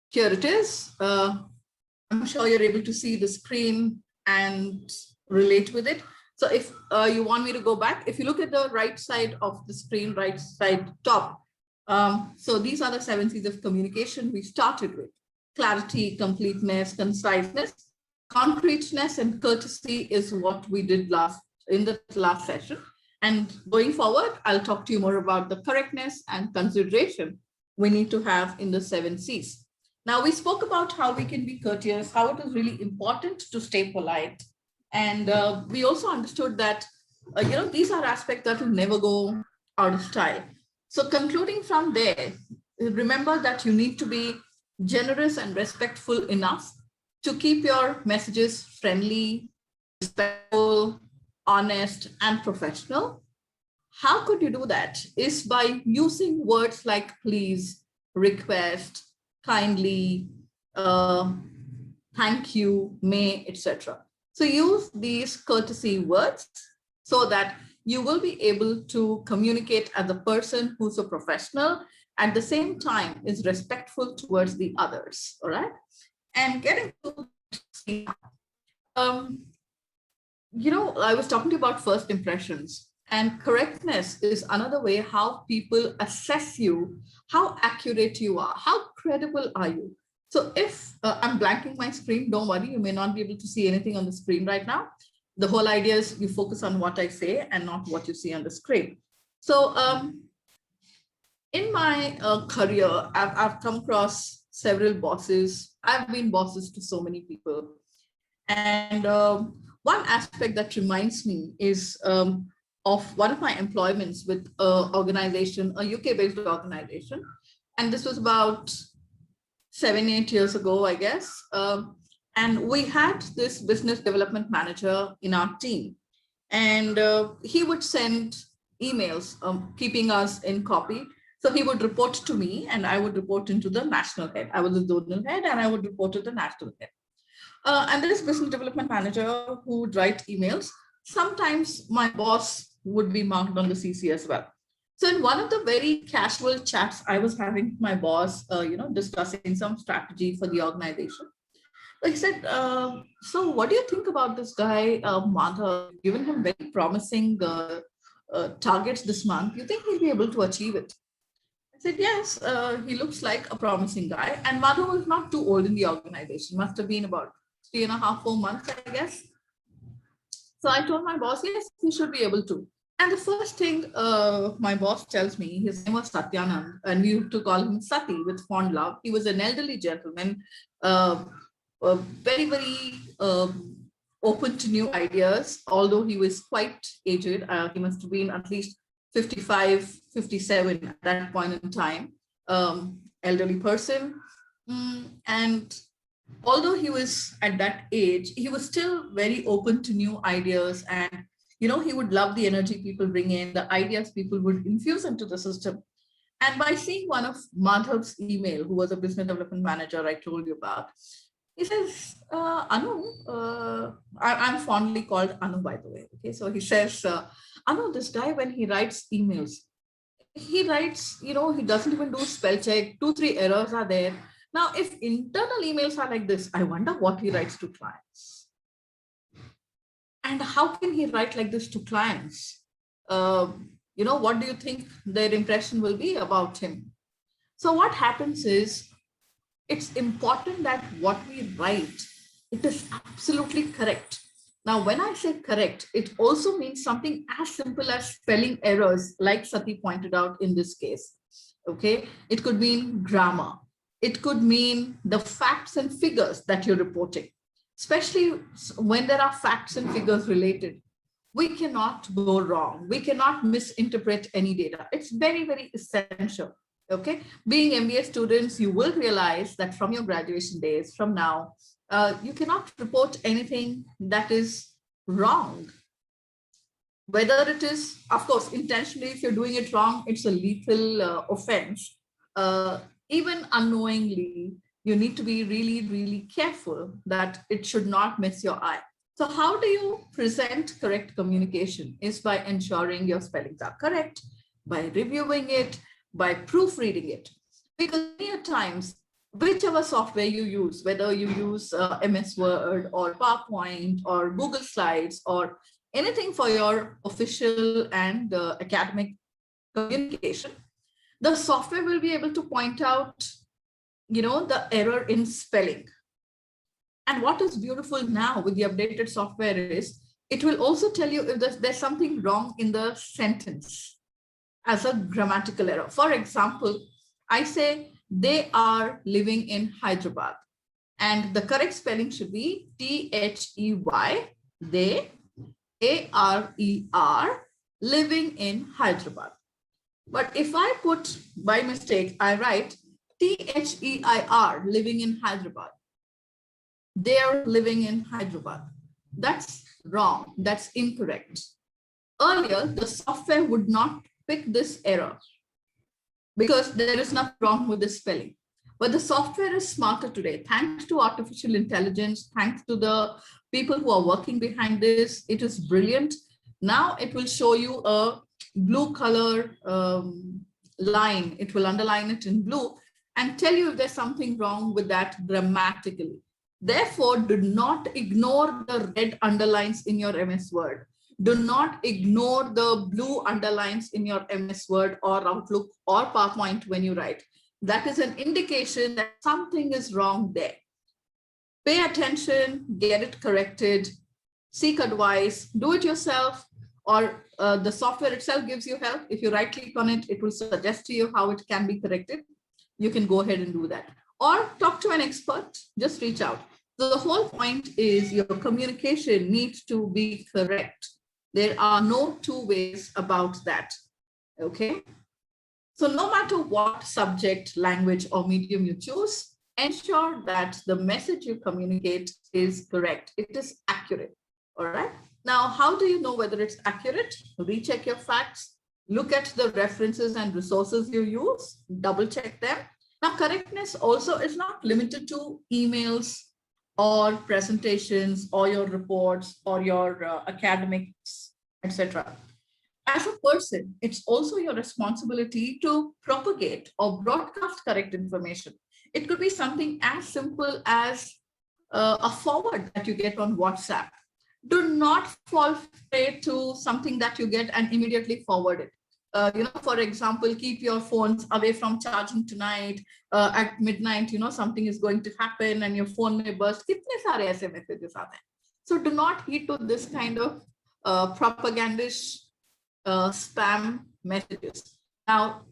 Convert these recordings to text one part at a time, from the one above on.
Here it is. I'm sure you're able to see the screen and relate with it. So if you want me to go back, if you look at the right side of the screen, right side top, so these are the 7 C's of communication we started with: clarity, completeness, conciseness, concreteness, and courtesy is what we did in the last session. And going forward, I'll talk to you more about the correctness and consideration we need to have in the 7 C's. Now, we spoke about how we can be courteous, how it is really important to stay polite. And we also understood that, these are aspects that will never go out of style. So concluding from there, remember that you need to be generous and respectful enough to keep your messages friendly, respectful, honest, and professional. How could you do that? Is by using words like please, request, kindly, thank you, may, etc. So use these courtesy words so that you will be able to communicate as a person who's a professional, at the same time is respectful towards the others, all right? And getting to, I was talking to you about first impressions. And correctness is another way how people assess you, how accurate you are, how credible are you. So if I'm blanking my screen, don't worry, you may not be able to see anything on the screen right now. The whole idea is you focus on what I say and not what you see on the screen. So in my career, I've come across several bosses. I've been bosses to so many people. And one aspect that reminds me is of one of my employments with an organization, a UK-based organization. And this was about 7-8 years ago, I guess. And we had this business development manager in our team. And he would send emails, keeping us in copy. So he would report to me and I would report into the national head. I was the zonal head and I would report to the national head. And this business development manager who would write emails, sometimes my boss would be marked on the CC as well. So in one of the very casual chats I was having with my boss, discussing some strategy for the organization, he said, so what do you think about this guy, Madhav? Given him very promising targets this month. You think he'll be able to achieve it? I said, yes, he looks like a promising guy. And Madhav was not too old in the organization, must have been about 3.5, 4 months, I guess. So I told my boss, yes, he should be able to. And the first thing my boss tells me, his name was Satyanand, and we used to call him Sati with fond love. He was an elderly gentleman, very, very open to new ideas, although he was quite aged. He must have been at least 55, 57 at that point in time, elderly person. And although he was at that age, he was still very open to new ideas, and he would love the energy people bring in, the ideas people would infuse into the system. And by seeing one of Madhav's email, who was a business development manager I told you about, he says, Anu, I'm fondly called Anu, by the way. Okay, so he says, Anu, this guy, when he writes emails, he writes, he doesn't even do spell check, 2-3 errors are there. Now, if internal emails are like this, I wonder what he writes to clients. And how can he write like this to clients? What do you think their impression will be about him? So what happens is, it's important that what we write, it is absolutely correct. Now, when I say correct, it also means something as simple as spelling errors, like Sati pointed out in this case. Okay, it could mean grammar. It could mean the facts and figures that you're reporting, especially when there are facts and figures related. We cannot go wrong. We cannot misinterpret any data. It's very, very essential. Okay, being MBA students, you will realize that from your graduation days, from now, you cannot report anything that is wrong. Whether it is, of course, intentionally, if you're doing it wrong, it's a lethal offense. Even unknowingly, You need to be really, really careful that it should not miss your eye. So how do you present correct communication? Is by ensuring your spellings are correct, by reviewing it, by proofreading it. Because many times, whichever software you use, whether you use MS Word or PowerPoint or Google Slides or anything for your official and academic communication, the software will be able to point out, the error in spelling. And what is beautiful now with the updated software is it will also tell you if there's something wrong in the sentence as a grammatical error. For example, I say they are living in Hyderabad, and the correct spelling should be THEY, they, ARER, living in Hyderabad. But if I put by mistake, I write THEIR, living in Hyderabad. They're living in Hyderabad. That's wrong. That's incorrect. Earlier, the software would not pick this error because there is nothing wrong with the spelling. But the software is smarter today. Thanks to artificial intelligence, thanks to the people who are working behind this, it is brilliant. Now it will show you a blue color line. It will underline it in blue and tell you if there's something wrong with that grammatically. Therefore, do not ignore the red underlines in your MS Word. Do not ignore the blue underlines in your MS Word or Outlook or PowerPoint when you write. That is an indication that something is wrong there. Pay attention, get it corrected, seek advice, do it yourself, or the software itself gives you help. If you right click on it, it will suggest to you how it can be corrected. You can go ahead and do that. Or talk to an expert, just reach out. So the whole point is your communication needs to be correct. There are no two ways about that, okay? So no matter what subject, language, or medium you choose, ensure that the message you communicate is correct. It is accurate, all right? Now, how do you know whether it's accurate? Recheck your facts, look at the references and resources you use, double check them. Now, correctness also is not limited to emails or presentations or your reports or your academics, etc. As a person, it's also your responsibility to propagate or broadcast correct information. It could be something as simple as a forward that you get on WhatsApp. Do not fall prey to something that you get and immediately forward it. For example, keep your phones away from charging tonight. At midnight, something is going to happen and your phone may burst. Kitne sare aise messages aate hain. So do not heed to this kind of propagandish spam messages. Now,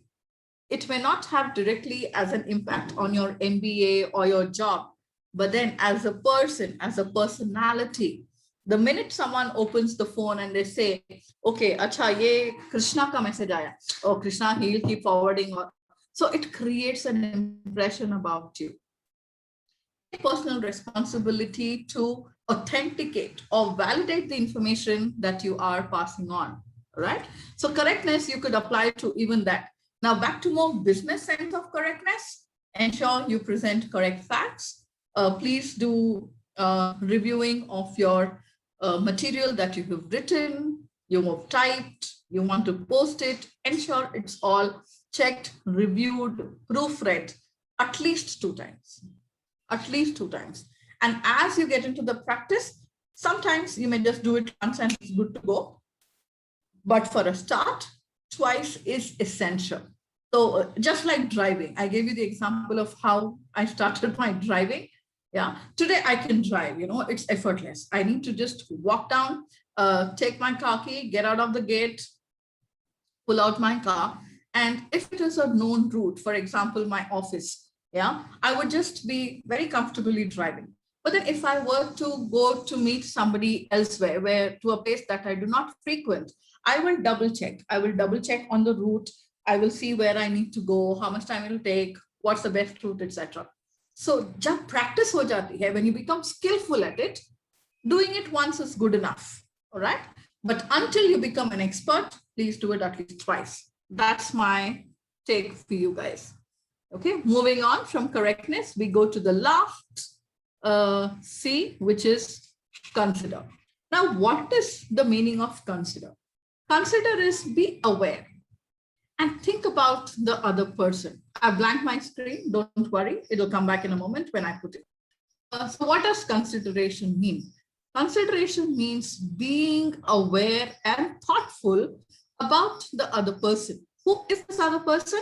it may not have directly as an impact on your MBA or your job, but then as a person, as a personality, the minute someone opens the phone and they say, okay, acha, ye Krishna ka message aaya. Oh, Krishna, he'll keep forwarding. So it creates an impression about you. Personal responsibility to authenticate or validate the information that you are passing on, right? So correctness, you could apply to even that. Now back to more business sense of correctness. Ensure you present correct facts. Please do reviewing of your material that you have written, you have typed, you want to post it, ensure it's all checked, reviewed, proofread at least 2 times. At least 2 times. And as you get into the practice, sometimes you may just do it once and it's good to go. But for a start, twice is essential. So just like driving, I gave you the example of how I started my driving. Yeah, today I can drive, it's effortless. I need to just walk down, take my car key, get out of the gate, pull out my car. And if it is a known route, for example, my office, yeah, I would just be very comfortably driving. But then if I were to go to meet somebody elsewhere, to a place that I do not frequent, I will double check. I will double check on the route. I will see where I need to go, how much time it will take, what's the best route, etc. So jab practice ho jati hai, when you become skillful at it, doing it once is good enough, all right? But until you become an expert, please do it at least twice. That's my take for you guys. Okay, moving on from correctness, we go to the last C, which is consider. Now, what is the meaning of consider? Consider is be aware and think about the other person. I blanked my screen, don't worry, it'll come back in a moment when I put it. So what does consideration mean? Consideration means being aware and thoughtful about the other person. Who is this other person?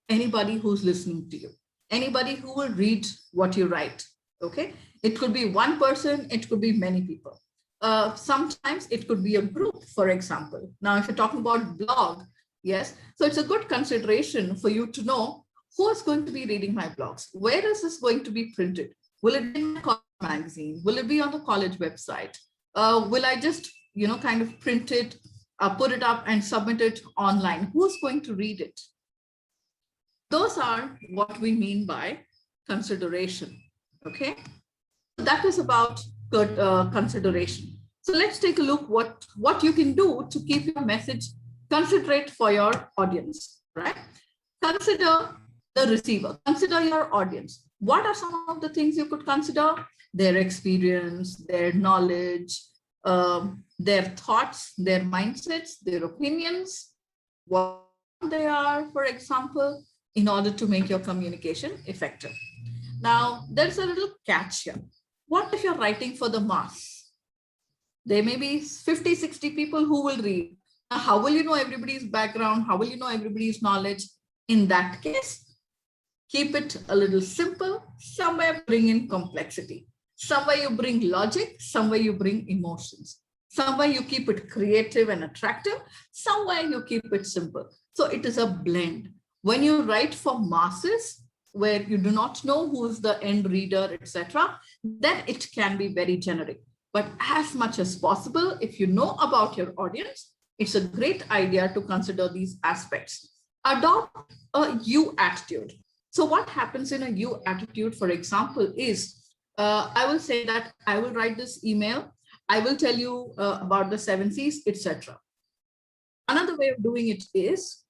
Anybody who's listening to you, anybody who will read what you write. Okay, it could be one person, it could be many people. Sometimes it could be a group, for example. Now, if you're talking about blog, yes, so it's a good consideration for you to know who is going to be reading my blogs. Where is this going to be printed? Will it be in a college magazine? Will it be on the college website? Will I just, kind of print it, put it up and submit it online? Who's going to read it? Those are what we mean by consideration. Okay, that is about consideration. So let's take a look what you can do to keep your message considerate for your audience, right? Consider the receiver, consider your audience. What are some of the things you could consider? Their experience, their knowledge, their thoughts, their mindsets, their opinions, what they are, for example, in order to make your communication effective. Now, there's a little catch here. What if you're writing for the mass? There may be 50, 60 people who will read. Now, how will you know everybody's background? How will you know everybody's knowledge? In that case, keep it a little simple. Somewhere bring in complexity. Somewhere you bring logic. Somewhere you bring emotions. Somewhere you keep it creative and attractive. Somewhere you keep it simple. So it is a blend. When you write for masses, where you do not know who is the end reader, etc., then it can be very generic. But as much as possible, if you know about your audience, it's a great idea to consider these aspects. Adopt a you attitude. So what happens in a you attitude, for example, is I will say that I will write this email. I will tell you about the 7 C's, etc. Another way of doing it is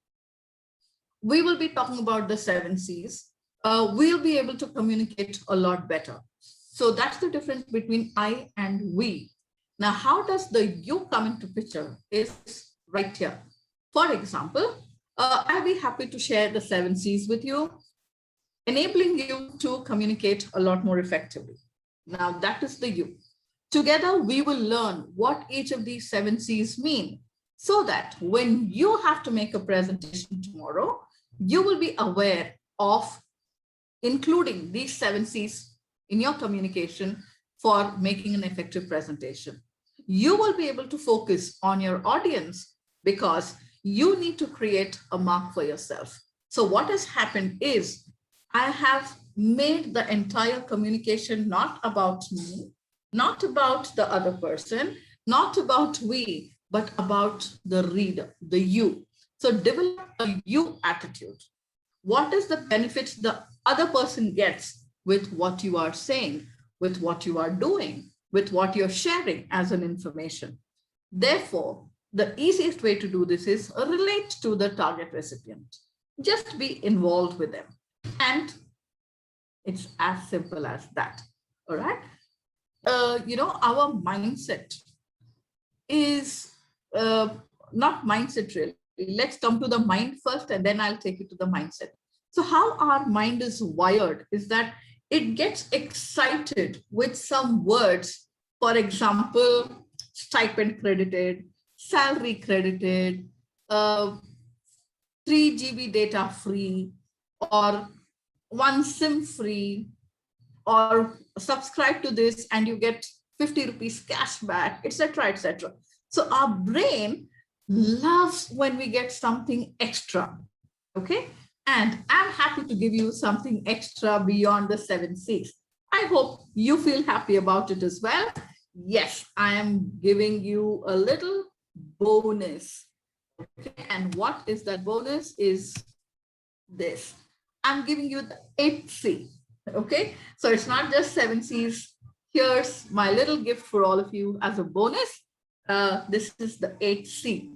we will be talking about the 7 C's. We'll be able to communicate a lot better. So that's the difference between I and we. Now, how does the you come into picture is right here. For example, I'll be happy to share the 7 C's with you, enabling you to communicate a lot more effectively. Now, that is the you. Together, we will learn what each of these 7 C's mean, so that when you have to make a presentation tomorrow, you will be aware of including these 7 C's in your communication for making an effective presentation. You will be able to focus on your audience because you need to create a mark for yourself. So what has happened is I have made the entire communication not about me, not about the other person, not about we, but about the reader, the you. So develop a you attitude. What is the benefit the other person gets with what you are saying, with what you are doing, with what you're sharing as an information? Therefore, the easiest way to do this is relate to the target recipient. Just be involved with them. And it's as simple as that. All right. Our mindset is not mindset really. Let's come to the mind first, and then I'll take you to the mindset. So how our mind is wired is that it gets excited with some words. For example, stipend credited, salary credited, 3 GB data free, or 1 SIM free, or subscribe to this and you get 50 rupees cash back, etc., etc. So our brain loves when we get something extra, okay? And I'm happy to give you something extra beyond the 7 C's. I hope you feel happy about it as well. Yes, I am giving you a little bonus. Okay? And what is that bonus is this. I'm giving you the 8th C. Okay, so it's not just 7 C's. Here's my little gift for all of you as a bonus. This is the 8th C.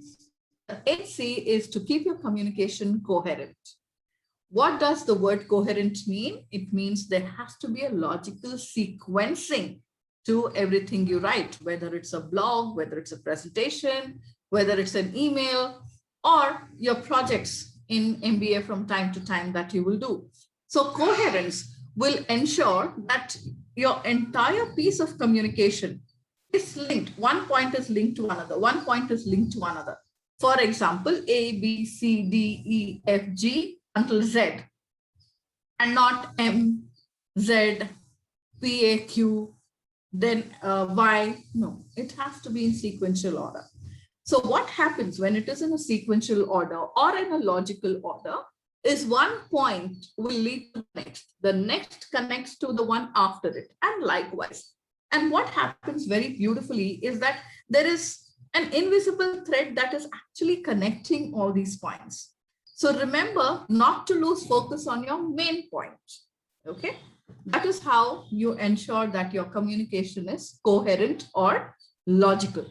The 8th C is to keep your communication coherent. What does the word coherent mean? It means there has to be a logical sequencing to everything you write, whether it's a blog, whether it's a presentation, whether it's an email, or your projects in MBA from time to time that you will do. So coherence will ensure that your entire piece of communication is linked. One point is linked to another. One point is linked to another. For example, A, B, C, D, E, F, G until Z, and not M, Z, P, A, Q, then Y. No, it has to be in sequential order. So what happens when it is in a sequential order or in a logical order is one point will lead to the next connects to the one after it, and likewise. And what happens very beautifully is that there is an invisible thread that is actually connecting all these points. So remember not to lose focus on your main point. Okay, that is how you ensure that your communication is coherent or logical.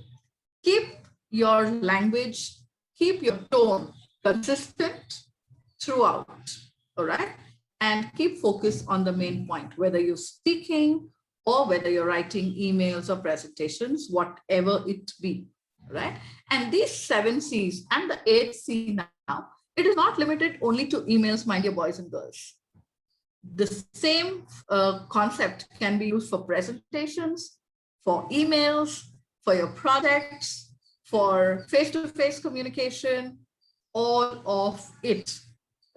Keep your language, keep your tone consistent throughout, all right? And keep focus on the main point, whether you're speaking or whether you're writing emails or presentations, whatever it be, right? And these 7 C's and the 8th C now, it is not limited only to emails, my dear boys and girls. The same concept can be used for presentations, for emails, for your projects, for face-to-face communication, all of it,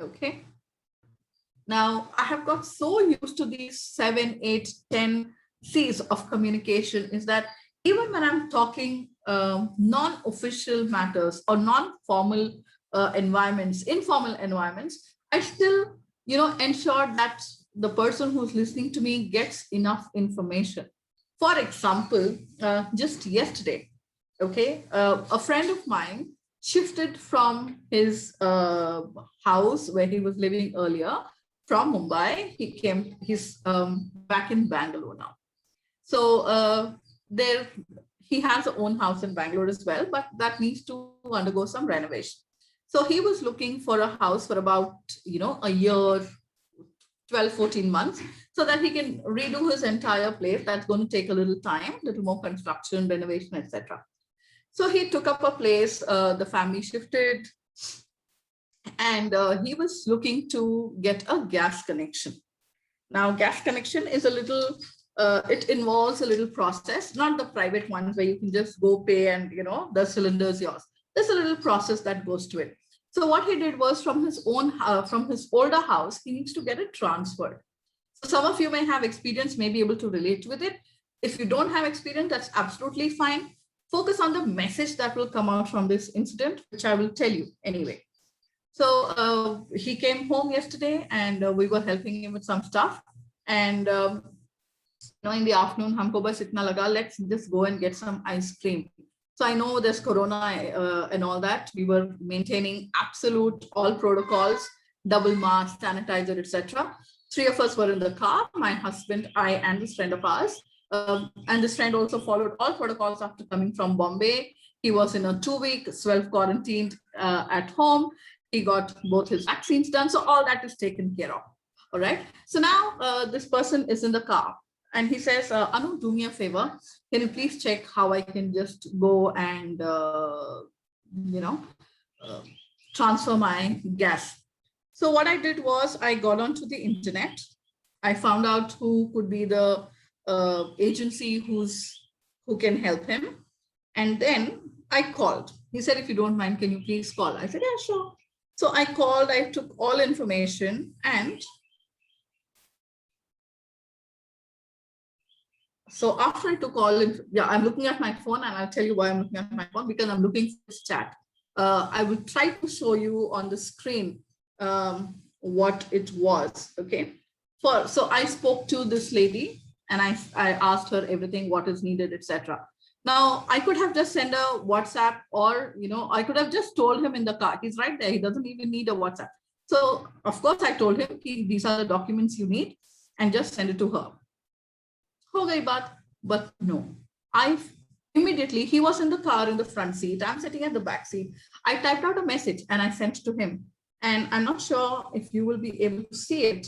okay? Now, I have got so used to these 7, 8, 10 C's of communication is that even when I'm talking non-official matters or non-formal environments, informal environments, I still, ensure that the person who's listening to me gets enough information. For example, just yesterday, okay, a friend of mine shifted from his house where he was living earlier from Mumbai. He's back in Bangalore now. So he has his own house in Bangalore as well, but that needs to undergo some renovation. So he was looking for a house for about, a year, 12, 14 months, so that he can redo his entire place. That's going to take a little time, a little more construction, renovation, etc. So he took up a place, the family shifted, and he was looking to get a gas connection. Now, gas connection is a little, it involves a little process, not the private ones where you can just go pay and, the cylinder is yours. There's a little process that goes to it. So what he did was from his older house, he needs to get it transferred. So some of you may have experience, may be able to relate with it. If you don't have experience, that's absolutely fine. Focus on the message that will come out from this incident, which I will tell you anyway. So he came home yesterday and we were helping him with some stuff. And in the afternoon, humko bas itna laga, let's just go and get some ice cream. So I know there's Corona and all that. We were maintaining absolute all protocols, double mask, sanitizer, etc. 3 of us were in the car, my husband, I, and this friend of ours. And this friend also followed all protocols after coming from Bombay. He was in a 2-week self-quarantined at home. He got both his vaccines done. So all that is taken care of. All right. So now this person is in the car and he says, Anu, do me a favor. Can you please check how I can just go and, transfer my gas? So what I did was I got onto the internet. I found out who could be the agency who can help him. And then I called. He said, if you don't mind, can you please call? I said, yeah, sure. So I called, I took all information, and so after I took all, I'm looking at my phone, and I'll tell you why I'm looking at my phone, because I'm looking for this chat. I will try to show you on the screen what it was, okay? So I spoke to this lady and I asked her everything, what is needed, etc. Now, I could have just sent a WhatsApp, or, I could have just told him in the car. He's right there. He doesn't even need a WhatsApp. So, of course, I told him, these are the documents you need, and just send it to her. Ho gayi baat, but no. Immediately, he was in the car in the front seat. I'm sitting at the back seat. I typed out a message and I sent to him. And I'm not sure if you will be able to see it.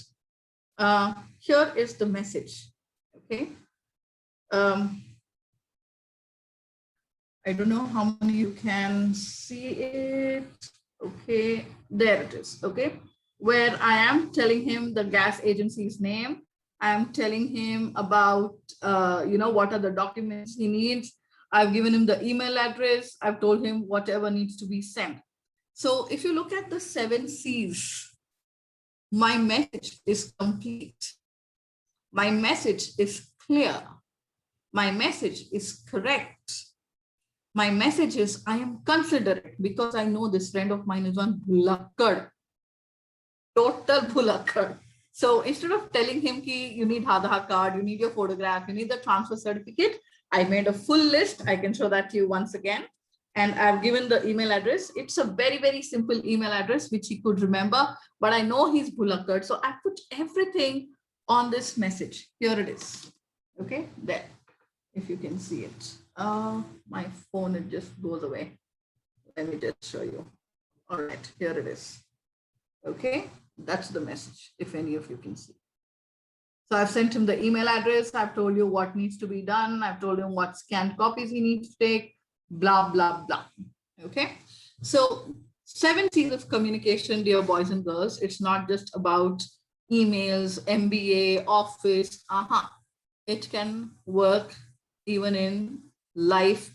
Here is the message. Okay. I don't know how many you can see it. Okay, there it is. Okay, where I am telling him the gas agency's name. I'm telling him about, what are the documents he needs. I've given him the email address. I've told him whatever needs to be sent. So if you look at the 7 C's, my message is complete. My message is clear. My message is correct. My message is, I am considerate because I know this friend of mine is one bhulakkad, total bhulakkad. So instead of telling him ki you need Aadhaar card, you need your photograph, you need the transfer certificate, I made a full list. I can show that to you once again. And I've given the email address. It's a very, very simple email address, which he could remember, but I know he's bhulakkad. So I put everything on this message. Here it is. Okay, there, if you can see it. My phone, it just goes away. Let me just show you. All right, here it is. Okay, that's the message, if any of you can see. So I've sent him the email address. I've told you what needs to be done. I've told him what scanned copies he needs to take, blah, blah, blah. Okay, so 7 C's of communication, dear boys and girls. It's not just about emails, MBA, office. It can work even in life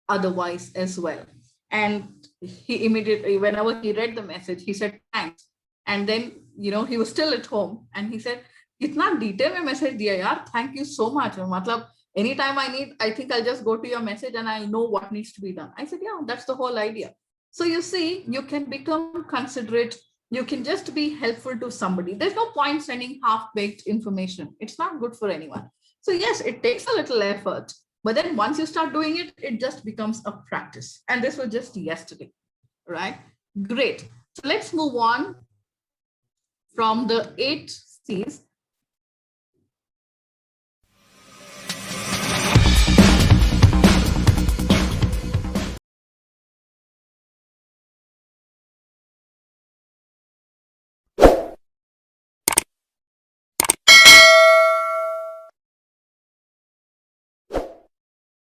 otherwise as well. And he immediately, whenever he read the message, he said thanks. And then, he was still at home and he said, "Itna detail mein message diya yaar, thank you so much. Matlab, anytime I need, I think I'll just go to your message and I'll know what needs to be done." I said, yeah, that's the whole idea. So you see, you can become considerate. You can just be helpful to somebody. There's no point sending half-baked information. It's not good for anyone. So yes, it takes a little effort. But then once you start doing it, it just becomes a practice. And this was just yesterday, right? Great. So let's move on from the 8 C's.